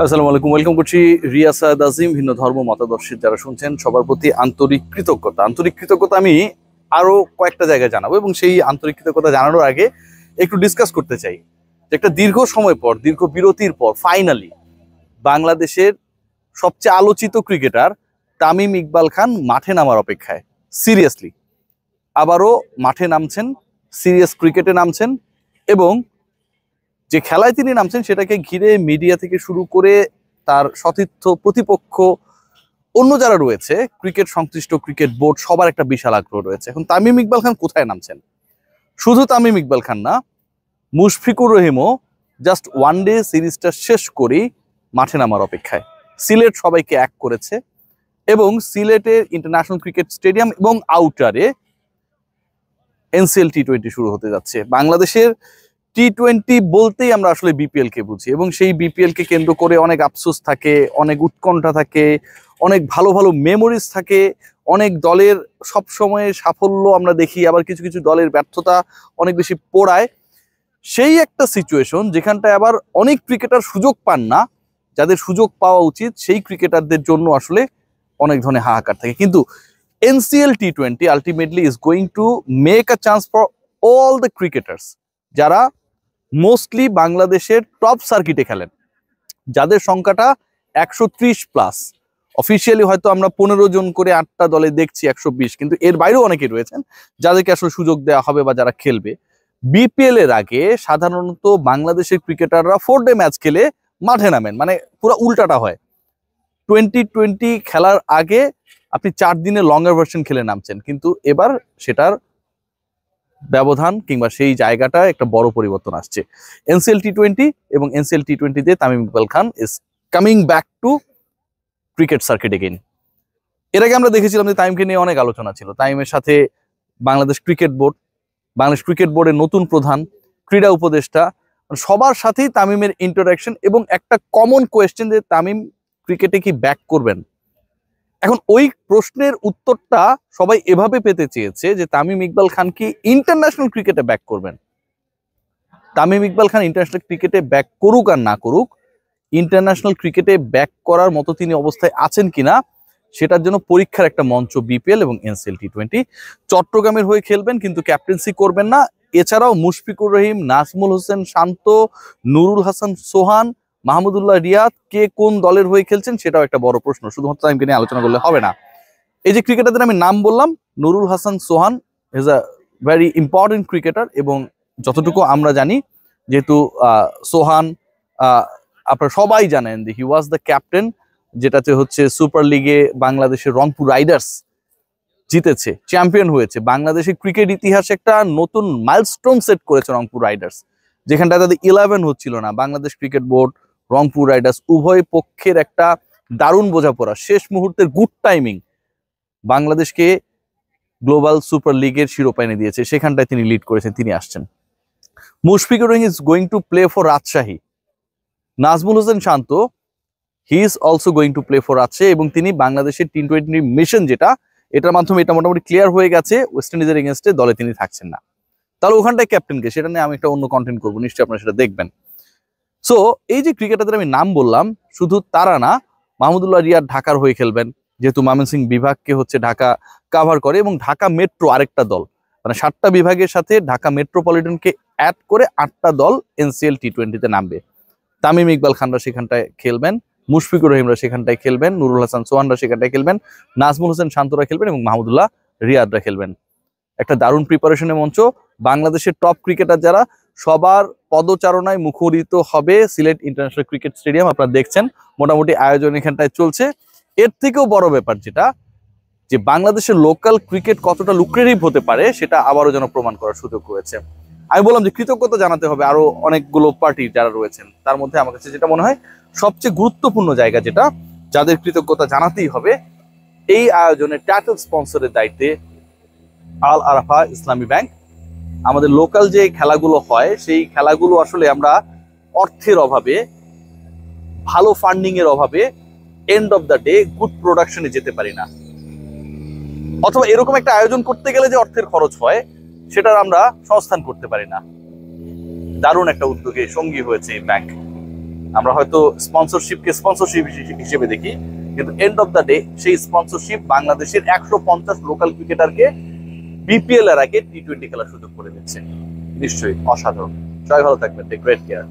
আসসালামু আলাইকুম, ওয়েলকাম করছি রিয়াসাদ আজিম। ভিন্ন ধর্ম মতাদর্শের যারা শুনছেন সবার প্রতি আন্তরিক কৃতজ্ঞতা আমি আরো কয়েকটা জায়গায় জানাবো, এবং সেই আন্তরিক কৃতজ্ঞতা জানানোর আগে একটু ডিসকাস করতে চাই যে একটা দীর্ঘ সময় পর, দীর্ঘ বিরতির পর ফাইনালি বাংলাদেশের সবচেয়ে আলোচিত ক্রিকেটার তামিম ইকবাল খান মাঠে নামার অপেক্ষায়। সিরিয়াসলি আবারও মাঠে নামছেন, সিরিয়াস ক্রিকেটে নামছেন, এবং যে খেলায় তিনি নামছেন সেটাকে ঘিরে মিডিয়া থেকে শুরু করে তার সতীর্থ প্রতিপক্ষ, অন্য যারা রয়েছে ক্রিকেট সংশ্লিষ্ট, ক্রিকেট বোর্ড, সবার একটা বিশাল আগ্রহ রয়েছে। এখন তামিম ইকবাল খান কোথায় নামছেন? শুধু তামিম ইকবাল খান না, মুশফিকুর রহিমও জাস্ট ওয়ান ডে সিরিজটা শেষ করেই মাঠে নামার অপেক্ষায়। সিলেট সবাইকে এক করেছে, এবং সিলেটের ইন্টারন্যাশনাল ক্রিকেট স্টেডিয়াম এবং আউটারে এনসিএল টি-20 শুরু হতে যাচ্ছে। বাংলাদেশের টি-20 বলতেই আমরা আসলে বিপিএল কে বুঝি, এবং সেই বিপিএল কে কেন্দ্র করে অনেক আফসোস থাকে, অনেক উৎকণ্ঠা থাকে, অনেক ভালো ভালো মেমোরিজ থাকে, অনেক দলের সব সময় সাফল্য আমরা দেখি, আবার কিছু কিছু দলের ব্যর্থতা অনেক বেশি পোড়ায়। সেই একটা সিচুয়েশন যেখানটায় আবার অনেক ক্রিকেটার সুযোগ পান না, যাদের সুযোগ পাওয়া উচিত সেই ক্রিকেটারদের জন্য আসলে অনেক ধরনের হাহাকার থাকে। কিন্তু এনসিএল টি-20 ultimately is going to make a chance for all the cricketers যারা মোস্টলি বাংলাদেশের টপ সার্কিটে খেলেন, যাদের সংখ্যাটা 130+। অফিসিয়ালি হয়তো আমরা 15 জন করে 8টা দলে দেখছি 120, কিন্তু এর বাইরেও অনেকে রয়েছেন যাদেরকে আসলে সুযোগ দেওয়া হবে বা যারা খেলবে। বিপিএল এর আগে সাধারণত বাংলাদেশের ক্রিকেটাররা 4 ডে ম্যাচ খেলে মাঠে নামেন, মানে পুরো উল্টাটা হয়। 2020 খেলার আগে আপনি 4 দিনে লঙ্গার ভার্সন খেলে নামছেন, কিন্তু এবার সেটার ব্যবধান কিংবা সেই জায়গাটা একটা বড় পরিবর্তন আসছে। এনসিএল টি-20 এবং এনসিএল টি-20 তে Tamim Iqbal Khan is coming back to cricket circuit again. এর আগে আমরা দেখেছিলাম যে তামিমকে নিয়ে অনেক আলোচনা ছিল। তামিমের সাথে বাংলাদেশ ক্রিকেট বোর্ডের নতুন প্রধান, ক্রীড়া উপদেষ্টা, সবার সাথেই তামিমের ইন্টারাকশন, এবং একটা কমন কোয়েশ্চেন যে তামিম ক্রিকেটে কি ব্যাক করবেন। এখন ওই প্রশ্নের উত্তরটা সবাই এভাবে পেতে চেয়েছে যে তামিম ইকবাল খান কি ইন্টারন্যাশনাল ক্রিকেটে ব্যাক করবেন। তামিম ইকবাল খান ইন্টারন্যাশনাল ক্রিকেটে ব্যাক করুক আর না করুক, ইন্টারন্যাশনাল ক্রিকেটে ব্যাক করার মতো তিনি অবস্থায় আছেন কিনা সেটার জন্য পরীক্ষার একটা মঞ্চ বিপিএল এবং এনসিএল টি-20। চট্টগ্রামের হয়ে খেলবেন, কিন্তু ক্যাপ্টেন্সি করবেন না। এছাড়াও মুশফিকুর রহিম, নাজমুল হোসেন শান্ত, নুরুল হাসান সোহান, মাহমুদুল্লাহ রিয়াদ কে কোন দলের হয়ে খেলছেন সেটাও একটা বড় প্রশ্ন। শুধুমাত্র তামিমকে নিয়ে আলোচনা করলে হবে না। এই যে ক্রিকেটারদের আমি নাম বললাম, Nurul Hasan Sohan is a very important cricketer, এবং যতটুকু আমরা জানি, যেহেতু সোহান আপনারা সবাই জানেন যে হি ওয়াজ দ্য ক্যাপ্টেন, যেটাতে হচ্ছে সুপার লিগে বাংলাদেশের রংপুর রাইডার্স জিতেছে, চ্যাম্পিয়ন হয়েছে। বাংলাদেশের ক্রিকেট ইতিহাসে একটা নতুন মাইলস্টোন সেট করেছে রংপুর রাইডার্স, যেখানটা তাদের 11 হচ্ছিল না। Bangladesh cricket board, Rangpur Riders উভয় পক্ষের একটা দারুণ বোঝাপড়া, শেষ মুহূর্তের গুড টাইমিং বাংলাদেশকে গ্লোবাল সুপার লিগের শিরোপা এনে দিয়েছে। সেখানটায় তিনি লিড করেছেন, তিনি আসছেন। Mushfiqur Rahim is going to play for Rajshahi. Najmul Hossain Shanto, he is also going to play for Rajshahi, এবং তিনি বাংলাদেশের টি-20 মিশন যেটা, এটার মাধ্যমে এটা মোটামুটি ক্লিয়ার হয়ে গেছে, ওয়েস্ট ইন্ডিজের এগেনস্টে দলে তিনি থাকছেন না। তাহলে ওখানটায় ক্যাপ্টেনকে, সেটা নিয়ে আমি একটা অন্য কন্টেন্ট করবো, নিশ্চয়ই আপনারা সেটা দেখবেন। সো এই যে ক্রিকেটারদের আমি নাম বললাম, শুধু তারা না, মাহমুদুল্লাহ রিয়াদ ঢাকার হয়ে খেলবেন, যেহেতু ময়মনসিংহ বিভাগকে হচ্ছে ঢাকা কাভার করে, এবং ঢাকা মেট্রো আরেকটা দল, মানে 7টা বিভাগের সাথে ঢাকা মেট্রোপলিটনকে অ্যাড করে 8টা দল এনসিএল টি-20 নামবে। তামিম ইকবাল খানরা সেখানটায় খেলবেন, মুশফিকুর রহিমরা সেখানটায় খেলবেন, নুরুল হাসান সোহানরা সেখানটায় খেলবেন, নাজমুল হোসেন শান্তরা খেলবেন, এবং মাহমুদুল্লাহ রিয়াদরা খেলবেন। একটা দারুণ প্রিপারেশনের মঞ্চ। বাংলাদেশের টপ ক্রিকেটার যারা, সবার পদচারণায় মুখরিত হবে সিলেট ইন্টারন্যাশনাল ক্রিকেট স্টেডিয়াম। আপনারা দেখছেন মোটামুটি আয়োজন এখানটায় চলছে। এর থেকেও বড় ব্যাপার যেটা, যে বাংলাদেশের লোকাল ক্রিকেট কতটা লুক্রেটিভ হতে পারে সেটা আবারও যেন প্রমাণ করার সুযোগ রয়েছে। আমি বললাম যে কৃতজ্ঞতা জানাতে হবে আরো অনেকগুলো পার্টি যারা রয়েছেন, তার মধ্যে আমার কাছে যেটা মনে হয় সবচেয়ে গুরুত্বপূর্ণ জায়গা যেটা, যাদের কৃতজ্ঞতা জানাতেই হবে, এই আয়োজনের টাইটেল স্পন্সরের দায়িত্বে আল আরাফা ইসলামী ব্যাংক। আমাদের লোকাল যে খেলাগুলো হয়, সেই খেলাগুলো আসলে আমরা অর্থের অভাবে, ভালো ফান্ডিং এর অভাবে end of the day good প্রোডাকশনে যেতে পারি না, অথবা এরকম একটা আয়োজন করতে গেলে যে অর্থের খরচ হয় সেটার আমরা সংস্থান করতে পারি না। দারুণ একটা উদ্যোগে সঙ্গী হয়েছে এই ব্যাংক। আমরা হয়তো স্পন্সরশিপকে স্পন্সরশিপ হিসেবে দেখি, কিন্তু এন্ড অফ দ্য ডে সেই স্পন্সরশিপ বাংলাদেশের 150 লোকাল ক্রিকেটারকে বিপিএল এর আগে টি-20 খেলার সুযোগ করে দিচ্ছে। নিশ্চয়ই অসাধারণ। সবাই ভালো থাকবেন, টেক গ্রেট কেয়ার।